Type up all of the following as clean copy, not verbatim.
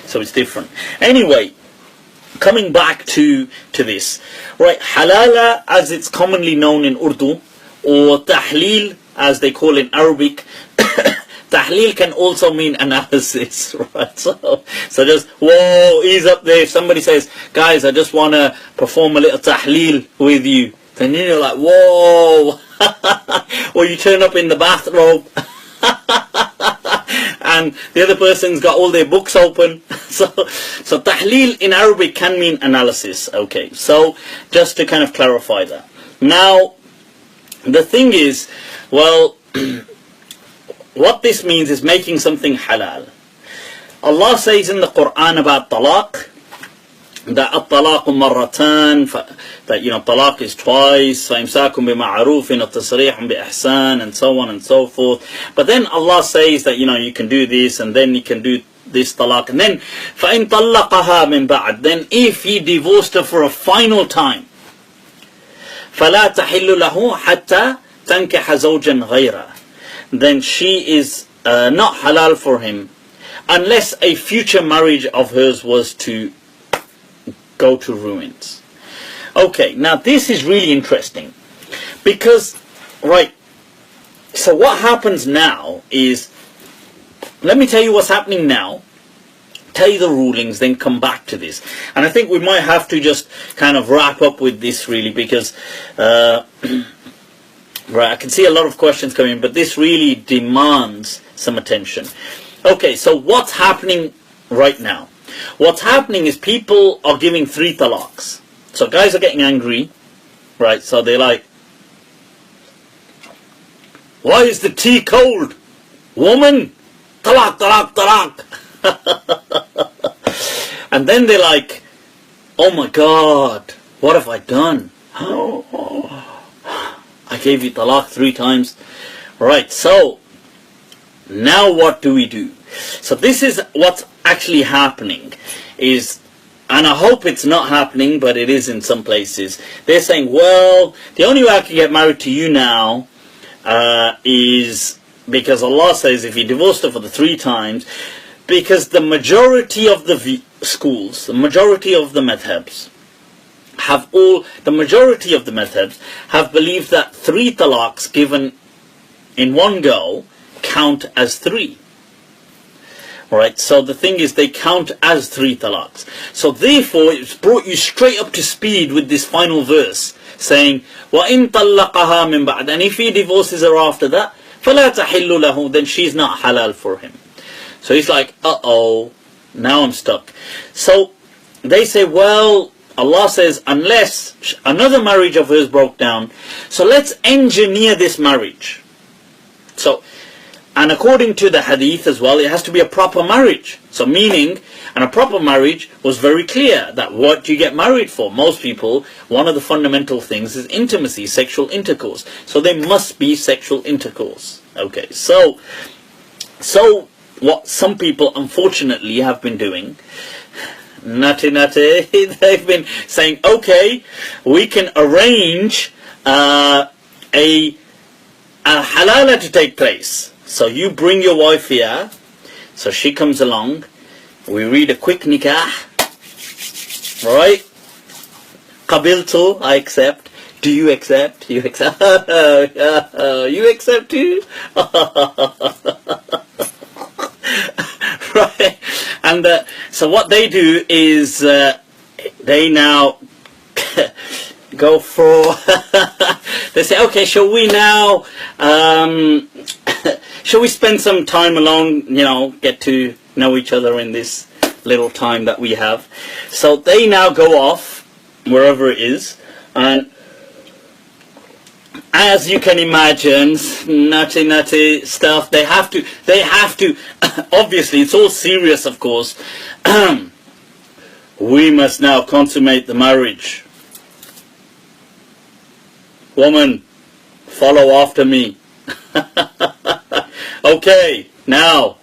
So it's different. Anyway, coming back to this, right? Halala, as it's commonly known in Urdu, or tahleel, as they call in Arabic. Tahleel can also mean analysis, right? So just, whoa, ease up there. If somebody says, guys, I just want to perform a little tahleel with you, then you're like, whoa. Or you turn up in the bathrobe and the other person's got all their books open. So tahleel in Arabic can mean analysis. Okay, so just to kind of clarify that. Now, the thing is, well, what this means is making something halal. Allah says in the Quran about talaq, that at-talaq marratan, that talaq is twice, فَإِمْسَاكٌ بِمَعْرُوفٍ وَتَصْرِيحٌ بِإِحْسَانٍ, and so on and so forth. But then Allah says that you can do this, and then you can do this talaq, and then فَإِنْ طَلَّقَهَا مِنْ بَعْدٍ, then if he divorced her for a final time, فَلَا تَحِلُّ لَهُ حَتَّى تَنْكِحَ زَوْجًا غَيْرًا, then she is not halal for him unless a future marriage of hers was to go to ruins. Okay, now this is really interesting because, right, so what happens now is, let me tell you what's happening now, tell you the rulings, then come back to this. And I think we might have to just kind of wrap up with this really, because right, I can see a lot of questions coming, but this really demands some attention. Okay, so what's happening right now? What's happening is people are giving 3 talaqs. So guys are getting angry, right? So they're like, why is the tea cold? Woman, talaq, talaq, talaq. And then they're like, oh my God, what have I done? I gave you talaq 3 times. Right, so now what do we do? So this is what's actually happening is, and I hope it's not happening, but it is in some places. They're saying, well, the only way I can get married to you now is because Allah says if you divorced her for the 3 times, because the majority of the schools, the majority of the madhabs, have believed that 3 talaqs given in one go count as 3. Right, so the thing is, they count as 3 talaqs. So therefore, it's brought you straight up to speed with this final verse, saying, وَإِن طَلَّقَهَا مِن بَعْدٍ, and if he divorces her after that, فَلَا تَحِلُّ لَهُ, then she's not halal for him. So he's like, uh-oh, now I'm stuck. So they say, well, Allah says, unless another marriage of hers broke down, so let's engineer this marriage. So, and according to the hadith as well, it has to be a proper marriage. So meaning, and a proper marriage was very clear that what do you get married for? Most people, one of the fundamental things is intimacy, sexual intercourse. So there must be sexual intercourse. Okay, so what some people unfortunately have been doing, nutty, they've been saying, okay, we can arrange a halala to take place. So you bring your wife here, so she comes along, we read a quick nikah, right? Qabiltu, I accept. Do you accept? You accept? You accept too? Right? And so what they do is they now go for they say, okay, shall we now shall we spend some time alone, get to know each other in this little time that we have. So they now go off wherever it is, and as you can imagine, nutty stuff, they have to obviously it's all serious, of course. We must now consummate the marriage. Woman, follow after me. Okay, now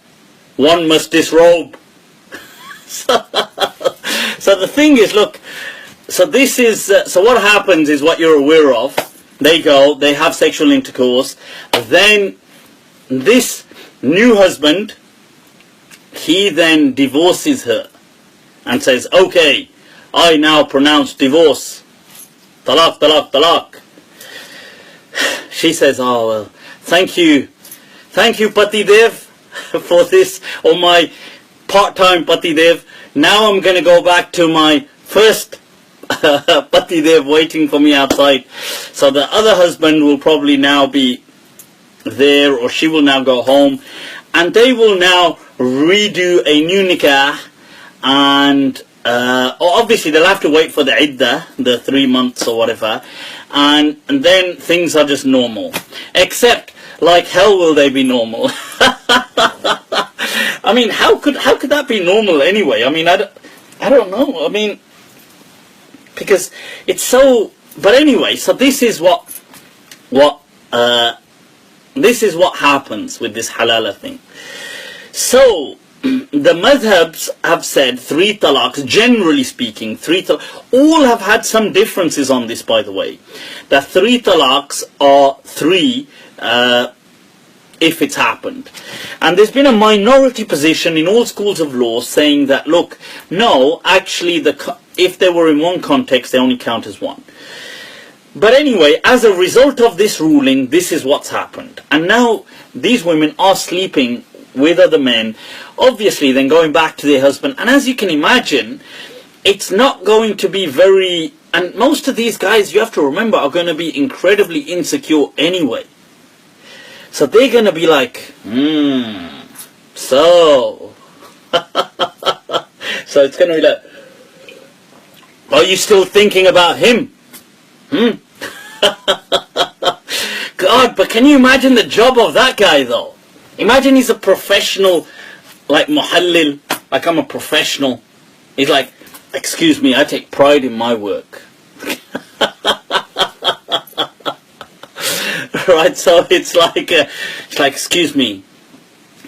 one must disrobe. So the thing is, look, so this is so what happens is what you're aware of. They go, they have sexual intercourse, then this new husband, he then divorces her. and says, okay, I now pronounce divorce. Talaq, talaq, talaq. She says, oh, well, thank you, Pati Dev, for this, or my part-time Pati Dev. Now I'm going to go back to my first Pati Dev waiting for me outside. So the other husband will probably now be there, or she will now go home, and they will now redo a new nikah, and obviously they'll have to wait for the iddah, the 3 months or whatever, and then things are just normal. Except, like hell will they be normal. I mean, how could that be normal anyway? I mean, I don't know. I mean, because it's so. But anyway, so this is what happens with this halala thing. So the madhabs have said 3 talaqs, generally speaking, 3 talaqs. All have had some differences on this, by the way. That 3 talaqs are 3 if it's happened. And there's been a minority position in all schools of law saying that, look, no, actually, if they were in one context, they only count as 1. But anyway, as a result of this ruling, this is what's happened. And now these women are sleeping with other men, obviously then going back to their husband. And as you can imagine, it's not going to be very... And most of these guys, you have to remember, are going to be incredibly insecure anyway. So they're going to be like, so... So it's going to be like, are you still thinking about him? God, but can you imagine the job of that guy though? Imagine he's a professional, like muhallil, like I'm a professional. He's like, excuse me, I take pride in my work. Right, so it's like, excuse me,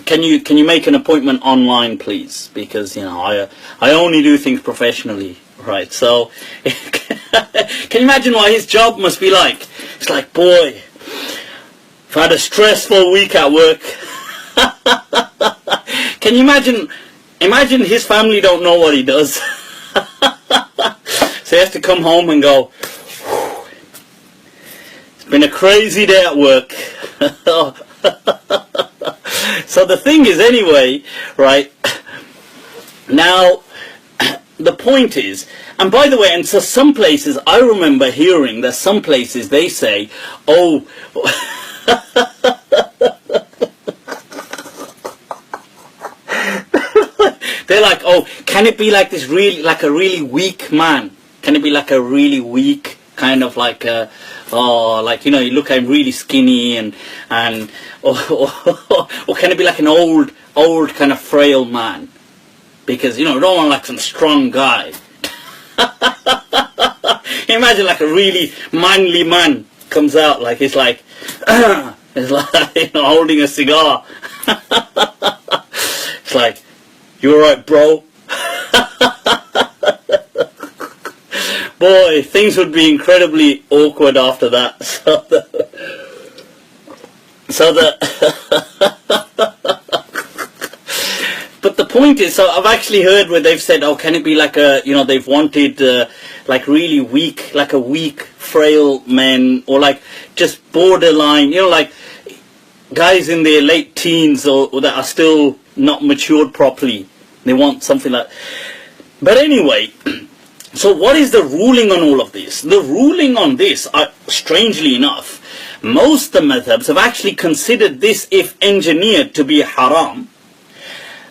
can you make an appointment online, please? Because I only do things professionally, right? So, can you imagine what his job must be like? It's like, boy, I've had a stressful week at work. Can you imagine his family don't know what he does? So he has to come home and go, it's been a crazy day at work. So the thing is, anyway, right, now, the point is, and by the way, and so some places, I remember hearing that some places they say, oh, they're like, oh, can it be like this really, like a really weak man? Can it be like a really weak, kind of like a, like, you look at him really skinny or can it be like an old kind of frail man? Because, you don't want like some strong guy. Imagine like a really manly man comes out, like it's like holding a cigar. It's like, you alright, bro? Boy, things would be incredibly awkward after that. But the point is, so I've actually heard where they've said, oh, can it be like a, they've wanted like really weak, like a weak, frail men, or like just borderline, like guys in their late teens or that are still not matured properly. They want something like... But anyway, so what is the ruling on all of this? The ruling on this, strangely enough, most of the madhabs have actually considered this, if engineered, to be haram.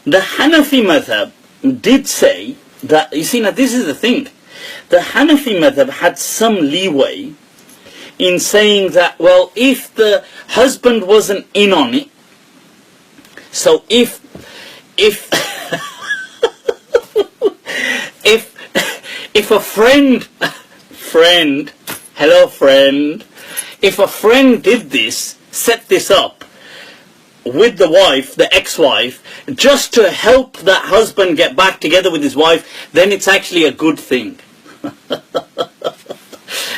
The Hanafi madhab did say that, you see, now this is the thing, the Hanafi madhab had some leeway in saying that, well, if the husband wasn't in on it, so if a friend, hello friend, if a friend did this, set this up with the wife, the ex-wife, just to help that husband get back together with his wife, then it's actually a good thing.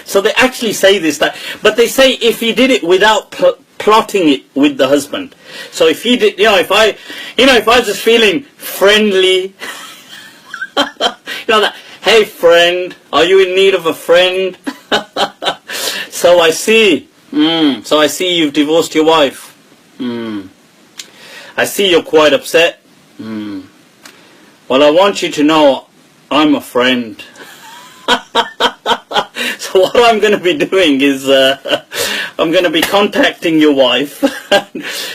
So they actually say this, but they say if he did it without plotting it with the husband. So if he did, if I was just feeling friendly, know that, hey friend, are you in need of a friend? So I see you've divorced your wife. I see you're quite upset. Well, I want you to know I'm a friend. So what I'm going to be doing is I'm going to be contacting your wife.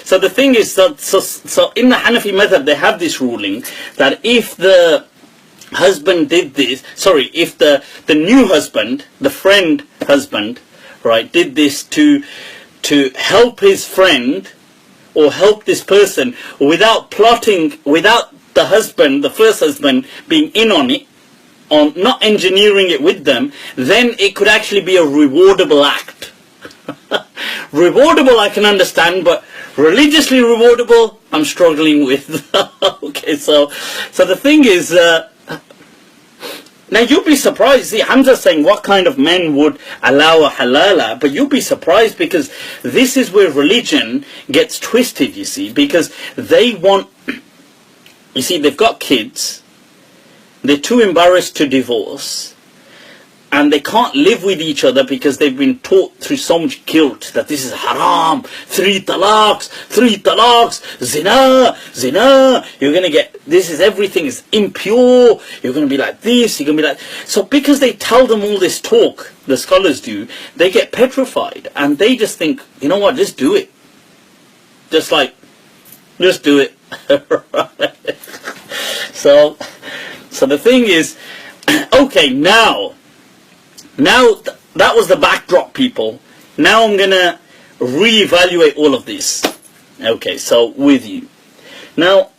So the thing is that so in the Hanafi madhab they have this ruling that if the husband did this, if the new husband, the friend husband, right, did this to help his friend or help this person without plotting, without the husband, the first husband, being in on it, on not engineering it with them, then it could actually be a rewardable act. Rewardable I can understand, but religiously rewardable I'm struggling with. Okay, so the thing is, now you'll be surprised. See, Hamza's saying what kind of men would allow a halala, but you'll be surprised because this is where religion gets twisted, you see, because they want, you see, they've got kids, they're too embarrassed to divorce, and they can't live with each other because they've been taught through so much guilt that this is haram, 3 talaqs, zina, you're going to get, this is, everything is impure, you're going to be like this, you're going to be like, so because they tell them all this talk, the scholars do, they get petrified, and they just think, you know what, just do it. Just do it. So the thing is, okay, now that was the backdrop, people. Now I'm going to reevaluate all of this. Okay, so with you. Now,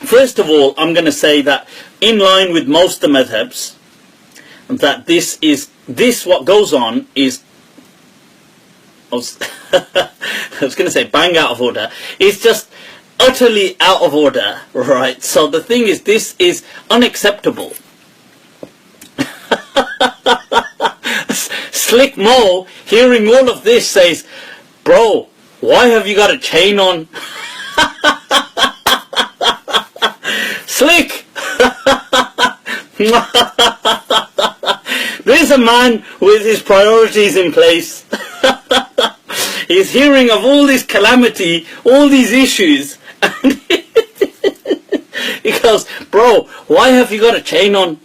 first of all, I'm going to say that in line with most of the madhabs, that this what goes on is, I was going to say bang out of order. It's just utterly out of order, right? So the thing is, this is unacceptable. Slick Mo, hearing all of this, says, bro, why have you got a chain on? Slick! There's a man with his priorities in place. He's hearing of all this calamity, all these issues, and he goes, bro, why have you got a chain on?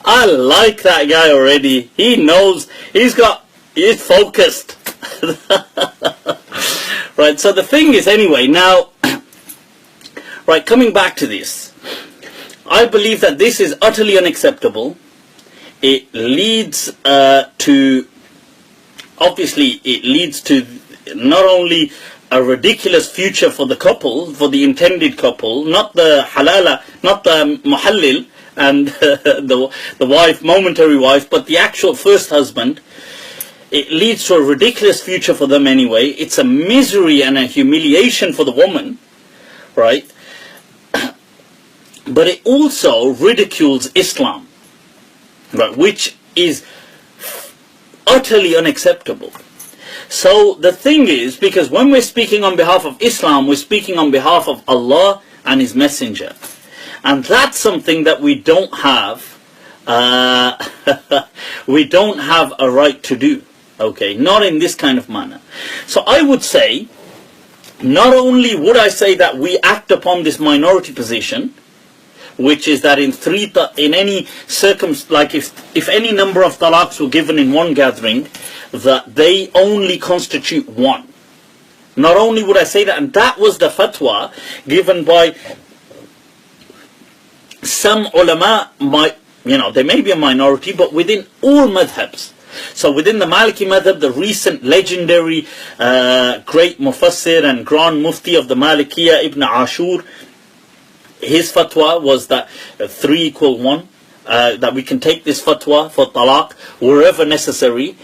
I like that guy already. He knows, he's focused. Right, so the thing is, anyway, now, right, coming back to this, I believe that this is utterly unacceptable. It leads obviously it leads to not only a ridiculous future for the couple, for the intended couple, not the halala, not the muhallil, and the wife, momentary wife, but the actual first husband. It leads to a ridiculous future for them anyway. It's a misery and a humiliation for the woman, right? But it also ridicules Islam, right, which is utterly unacceptable. So the thing is, because when we're speaking on behalf of Islam, we're speaking on behalf of Allah and His Messenger. And that's something that we don't have, we don't have a right to do, okay, not in this kind of manner. So I would say, not only would I say that we act upon this minority position, which is that in any like if any number of talaqs were given in one gathering, that they only constitute one. Not only would I say that, and that was the fatwa given by some ulama, they may be a minority, but within all madhabs. So within the Maliki madhab, the recent legendary great mufassir and grand mufti of the Malikiya, Ibn Ashur, his fatwa was that 3 equal 1, that we can take this fatwa for talaq wherever necessary.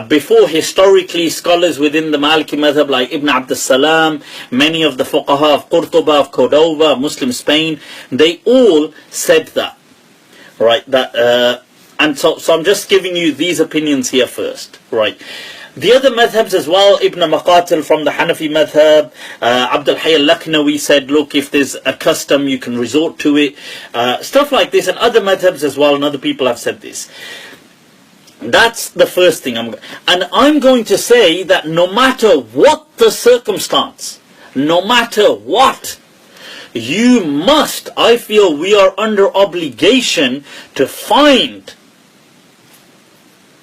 Before, historically, scholars within the Maliki madhab like Ibn Abd as-Salam, many of the fuqaha of Qurtuba, of Cordova, Muslim Spain, they all said that, right? That and so I'm just giving you these opinions here first, right? The other madhabs as well, Ibn Maqatil from the Hanafi madhab, Abdul Hayy al-Laknawi said, look, if there's a custom, you can resort to it. Stuff like this, and other madhabs as well, and other people have said this. That's the first thing. I'm going to say that no matter what the circumstance, no matter what, you must, I feel we are under obligation to find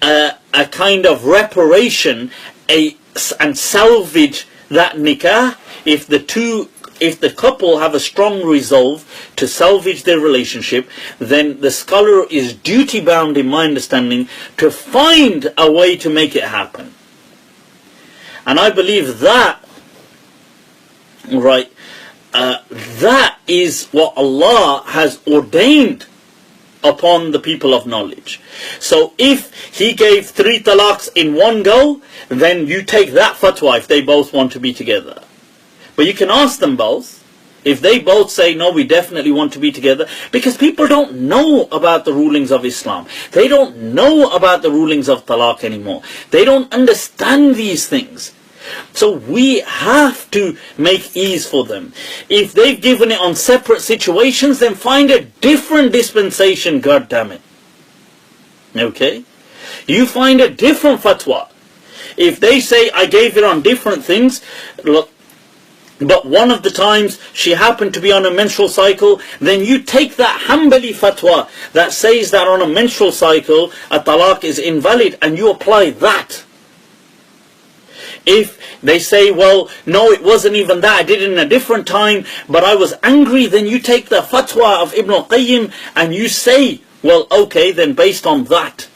a kind of reparation and salvage that nikah if the couple have a strong resolve to salvage their relationship. Then the scholar is duty bound, in my understanding, to find a way to make it happen. And I believe that, right, that is what Allah has ordained upon the people of knowledge. So if he gave 3 talaqs in one go, then you take that fatwa if they both want to be together. But you can ask them both. If they both say, no, we definitely want to be together, because people don't know about the rulings of Islam. They don't know about the rulings of talaq anymore. They don't understand these things. So we have to make ease for them. If they've given it on separate situations, then find a different dispensation, God damn it. Okay? You find a different fatwa. If they say, I gave it on different things, look, but one of the times she happened to be on a menstrual cycle, then you take that Hanbali fatwa that says that on a menstrual cycle, a talaq is invalid, and you apply that. If they say, well, no, it wasn't even that, I did it in a different time, but I was angry, then you take the fatwa of Ibn al-Qayyim and you say, well, okay, then based on that.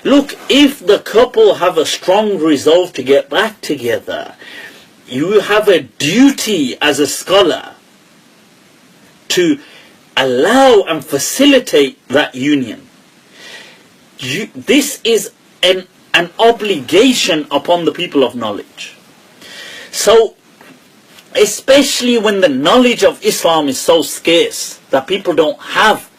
Look, if the couple have a strong resolve to get back together, you have a duty as a scholar to allow and facilitate that union. This is an obligation upon the people of knowledge. So, especially when the knowledge of Islam is so scarce that people don't have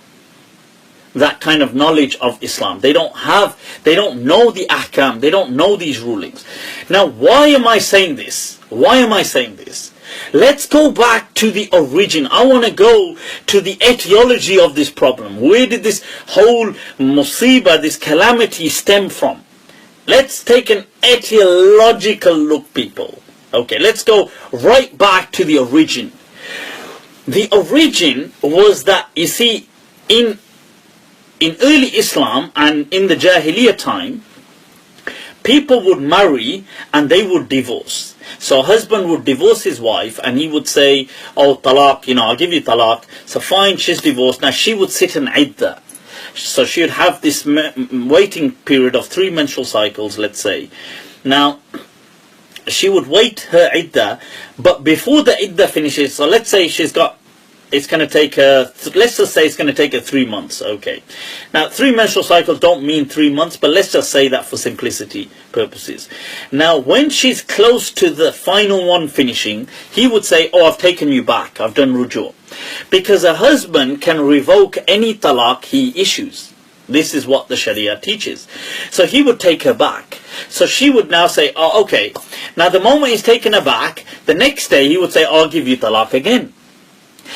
that kind of knowledge of Islam. They don't know the ahkam, they don't know these rulings. Now, why am I saying this? Why am I saying this? Let's go back to the origin. I want to go to the etiology of this problem. Where did this whole musibah, this calamity stem from? Let's take an etiological look, people. Okay, let's go right back to the origin. The origin was that, you see, in early Islam and in the Jahiliyyah time, people would marry and they would divorce. So a husband would divorce his wife and he would say, oh, talaq, I'll give you talaq. So fine, she's divorced. Now she would sit in iddah. So she would have this waiting period of 3 menstrual cycles, let's say. Now, she would wait her iddah, but before the iddah finishes, so let's say it's going to take her, let's just say it's going to take her 3 months, okay. Now, 3 menstrual cycles don't mean 3 months, but let's just say that for simplicity purposes. Now, when she's close to the final one finishing, he would say, oh, I've taken you back, I've done ruju'. Because a husband can revoke any talaq he issues. This is what the Sharia teaches. So he would take her back. So she would now say, oh, okay. Now, the moment he's taken her back, the next day he would say, I'll give you talaq again.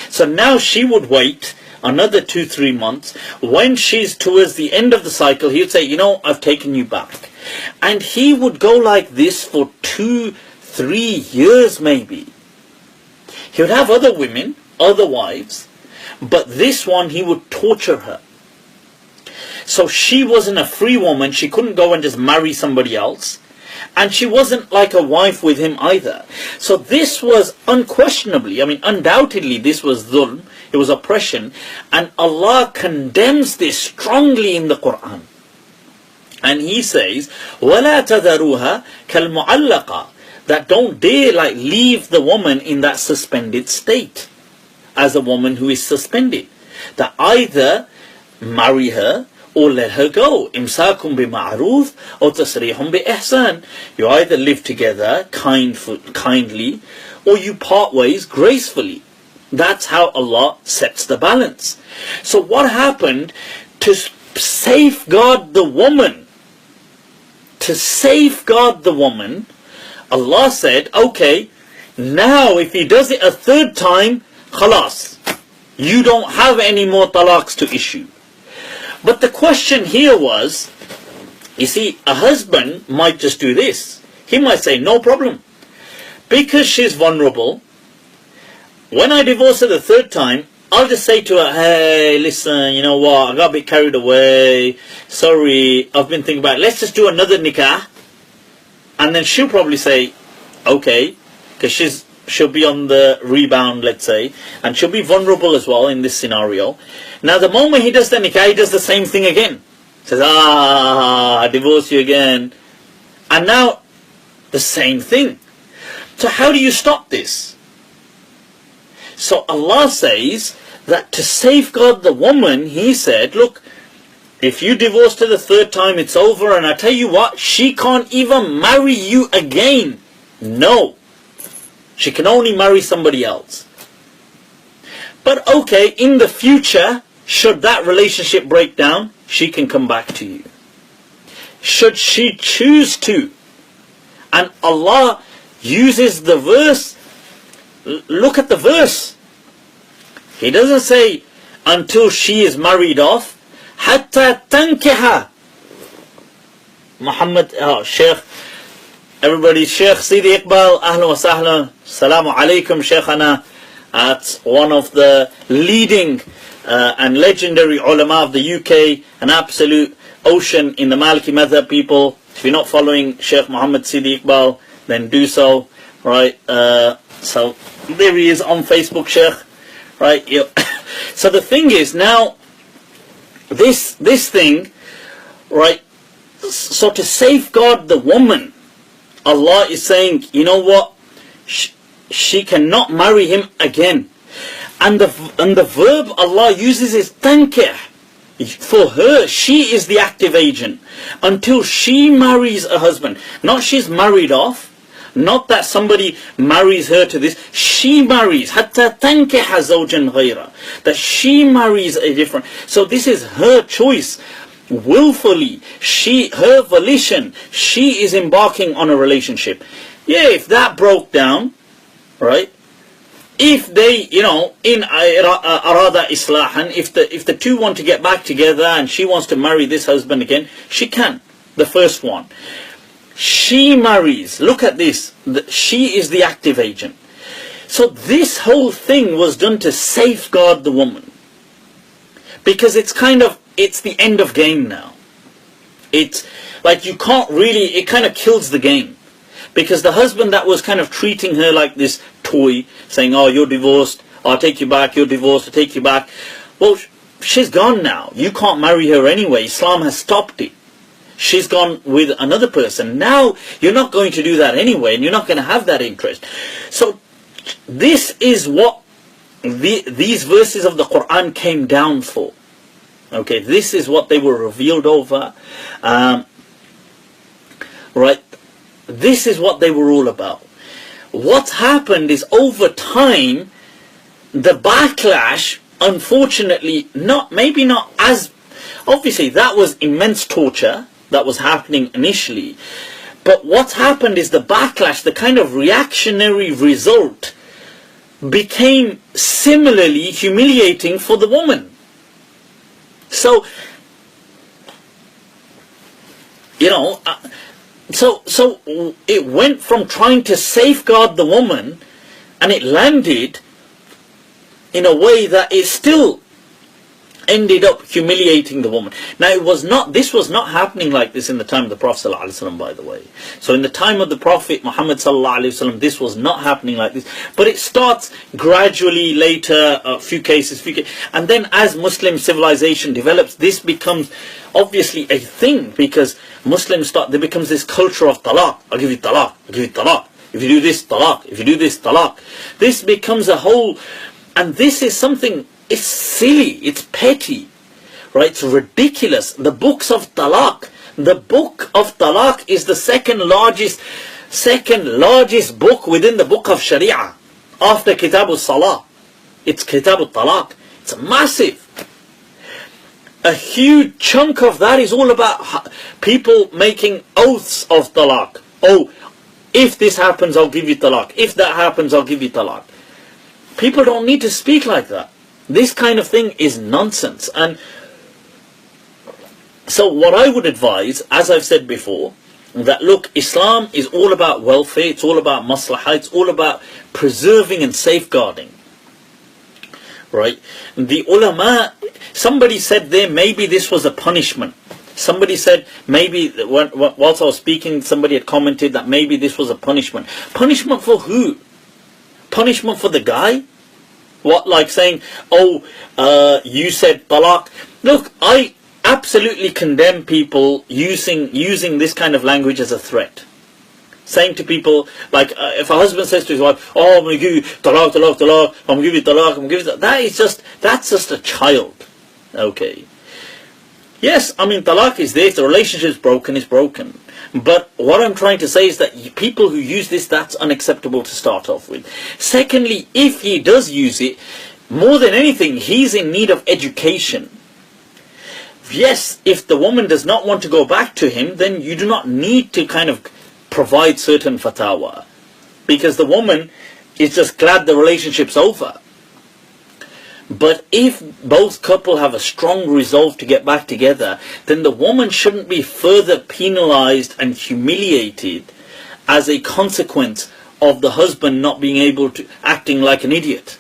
So now she would wait another 2-3 months. When she's towards the end of the cycle, he would say, I've taken you back. And he would go like this for 2-3 years maybe. He would have other women, other wives, but this one he would torture her. So she wasn't a free woman, she couldn't go and just marry somebody else. And she wasn't like a wife with him either. So this was unquestionably, undoubtedly this was dhulm, it was oppression. And Allah condemns this strongly in the Quran. And He says, وَلَا تَذَرُوهَا كَالْمُعَلَّقَةِ, that don't dare leave the woman in that suspended state. As a woman who is suspended. That either marry her or let her go. Imsakum bima'ruf or tasrihum bi-ihsan. You either live together kindly or you part ways gracefully. That's how Allah sets the balance. So what happened to safeguard the woman to safeguard the woman, Allah said, okay, now if he does it a third time, khalas, you don't have any more talaqs to issue. But the question here was, you see, a husband might just do this. He might say, no problem. Because she's vulnerable, when I divorce her the third time, I'll just say to her, hey, listen, you know what, I got a bit carried away. Sorry, I've been thinking about it. Let's just do another nikah. And then she'll probably say, okay, because she'll be on the rebound, let's say, and she'll be vulnerable as well in this scenario. Now, the moment he does the nikah, he does the same thing again. Says, I divorce you again. And now, the same thing. So how do you stop this? So Allah says that to safeguard the woman, He said, look, if you divorce her the third time, it's over, and I tell you what, she can't even marry you again. No. She can only marry somebody else. But okay, in the future, should that relationship break down, she can come back to you. Should she choose to. And Allah uses the verse. Look at the verse. He doesn't say until she is married off. Hatta tankiha. Muhammad, Sheikh, everybody, Sheikh Sidi Iqbal, ahlan wa sahlan, salamu alaikum Sheikhana, at one of the leading and legendary ulama of the UK, an absolute ocean in the Maliki Madhab people. If you're not following Sheikh Muhammad Sidi Iqbal, then do so, right? So there he is on Facebook, Sheikh, right? So the thing is, now this thing, right, so to safeguard the woman, Allah is saying, you know what, she cannot marry him again. And the verb Allah uses is tankih. For her, she is the active agent until she marries a husband. Not she's married off, not that somebody marries her to this. She marries, hatta tankiha zawjan ghayra, that she marries a different. So this is her choice, willfully, her volition. She is embarking on a relationship. Yeah, if that broke down, right? If they, in arada islahan, if the two want to get back together and she wants to marry this husband again, she can. The first one. She marries. Look at this. She is the active agent. So this whole thing was done to safeguard the woman. Because it's the end of game now. It's like you can't really, it kind of kills the game. Because the husband that was kind of treating her like this toy, saying, oh, you're divorced, I'll take you back, you're divorced, I'll take you back. Well, she's gone now. You can't marry her anyway. Islam has stopped it. She's gone with another person. Now, you're not going to do that anyway, and you're not going to have that interest. So, this is what these verses of the Quran came down for. Okay, this is what they were revealed over. Right? This is what they were all about. What's happened is over time, the backlash, unfortunately, maybe not as, obviously that was immense torture that was happening initially. But what's happened is the backlash, the kind of reactionary result, became similarly humiliating for the woman. So, So it went from trying to safeguard the woman, and it landed in a way that it still ended up humiliating the woman. Now this was not happening like this in the time of the Prophet ﷺ, by the way. So in the time of the Prophet Muhammad ﷺ, this was not happening like this. But it starts gradually later, a few cases, and then as Muslim civilization develops, this becomes obviously a thing, because Muslims there becomes this culture of talaq. I'll give you talaq, I'll give you talaq. If you do this, talaq. If you do this, talaq. This becomes a whole, and this is something, it's silly, it's petty, right? It's ridiculous. The books of talaq, the book of talaq is the second largest book within the book of Sharia, after Kitab al-Salah. It's Kitab al-Talaq. It's massive. a huge chunk of that is all about people making oaths of talaq. Oh, if this happens, I'll give you talaq. If that happens, I'll give you talaq. People don't need to speak like that. This kind of thing is nonsense. And so what I would advise, as I've said before, that look, Islam is all about welfare, it's all about maslahah, it's all about preserving and safeguarding. Right? The ulama, somebody said there, maybe this was a punishment. Somebody said, maybe, whilst I was speaking, somebody had commented that maybe this was a punishment. Punishment for who? Punishment for the guy? What, like saying, oh, you said talaq. Look, I absolutely condemn people using this kind of language as a threat. Saying to people, like, if a husband says to his wife, oh, I'm going to give you talaq, talaq, talaq, I'm going to give you talaq, I'm going to give you talaq. That's just a child. Okay. Yes, I mean, talaq is there. If the relationship is broken, it's broken. But what I'm trying to say is that people who use this, that's unacceptable to start off with. Secondly, if he does use it, more than anything, he's in need of education. Yes, if the woman does not want to go back to him, then you do not need to kind of provide certain fatwa, because the woman is just glad the relationship's over. But if both couple have a strong resolve to get back together, then the woman shouldn't be further penalized and humiliated as a consequence of the husband not being able to, acting like an idiot.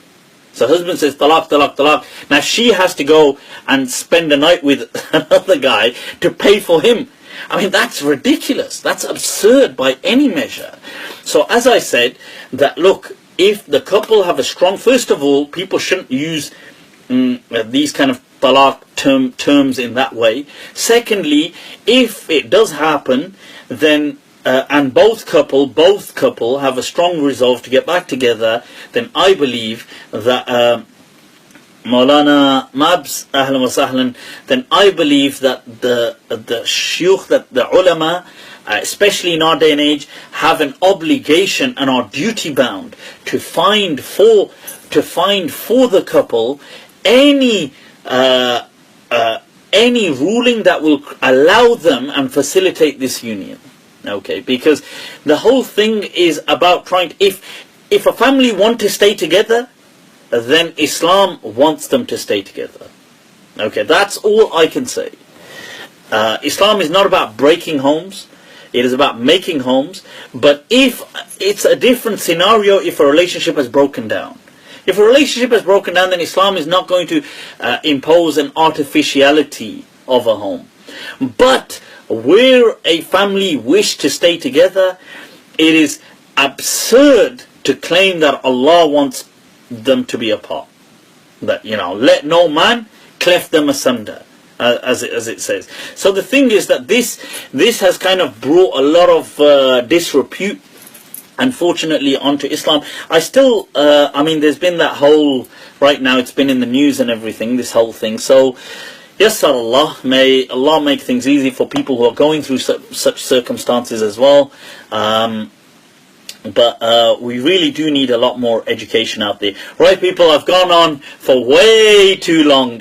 So husband says talaq, talaq, talaq. Now she has to go and spend a night with another guy to pay for him. I mean, that's ridiculous. That's absurd by any measure. So as I said, that look, if the couple have a strong, first of all, people shouldn't use these kind of talaq terms in that way. Secondly, if it does happen, then and both couple have a strong resolve to get back together, then I believe that Maulana Mabs, ahlan wa sahlan, then I believe that the shuyukh, that the ulama, especially in our day and age, have an obligation and are duty bound to find for the couple any ruling that will allow them and facilitate this union. Okay, because the whole thing is about trying to, if a family want to stay together, then Islam wants them to stay together. Okay, that's all I can say. Islam is not about breaking homes. It is about making homes. But if it's a different scenario, if a relationship has broken down. If a relationship has broken down, then Islam is not going to impose an artificiality of a home. But where a family wish to stay together, it is absurd to claim that Allah wants them to be apart. That, let no man cleft them asunder, as it says. So the thing is that this has kind of brought a lot of disrepute, unfortunately, onto Islam. I still, there's been that whole, right now it's been in the news and everything, this whole thing. So, yes, Allah, may Allah make things easy for people who are going through such circumstances as well. But we really do need a lot more education out there. Right, people, I've gone on for way too long.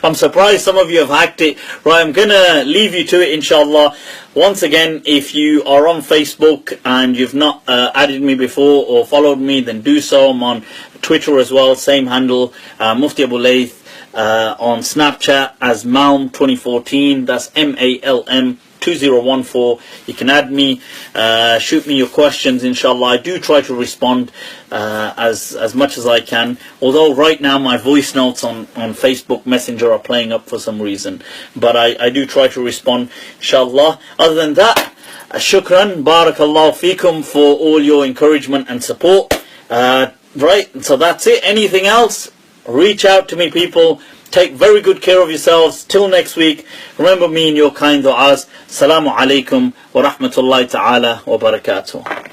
I'm surprised some of you have hacked it. Right, I'm going to leave you to it, inshallah. Once again, if you are on Facebook and you've not added me before or followed me, then do so. I'm on Twitter as well, same handle, Mufti Abu Layth. On Snapchat as Malm 2014, that's MALM 2014. You can add me, shoot me your questions, inshallah. I do try to respond as much as I can, although right now my voice notes on Facebook Messenger are playing up for some reason, but I do try to respond, inshallah. Other than that, shukran, barakallahu feekum for all your encouragement and support. Right, so that's it. Anything else? Reach out to me, people. Take very good care of yourselves. Till next week, remember me in your kind du'as. Assalamu alaikum wa rahmatullahi ta'ala wa barakatuh.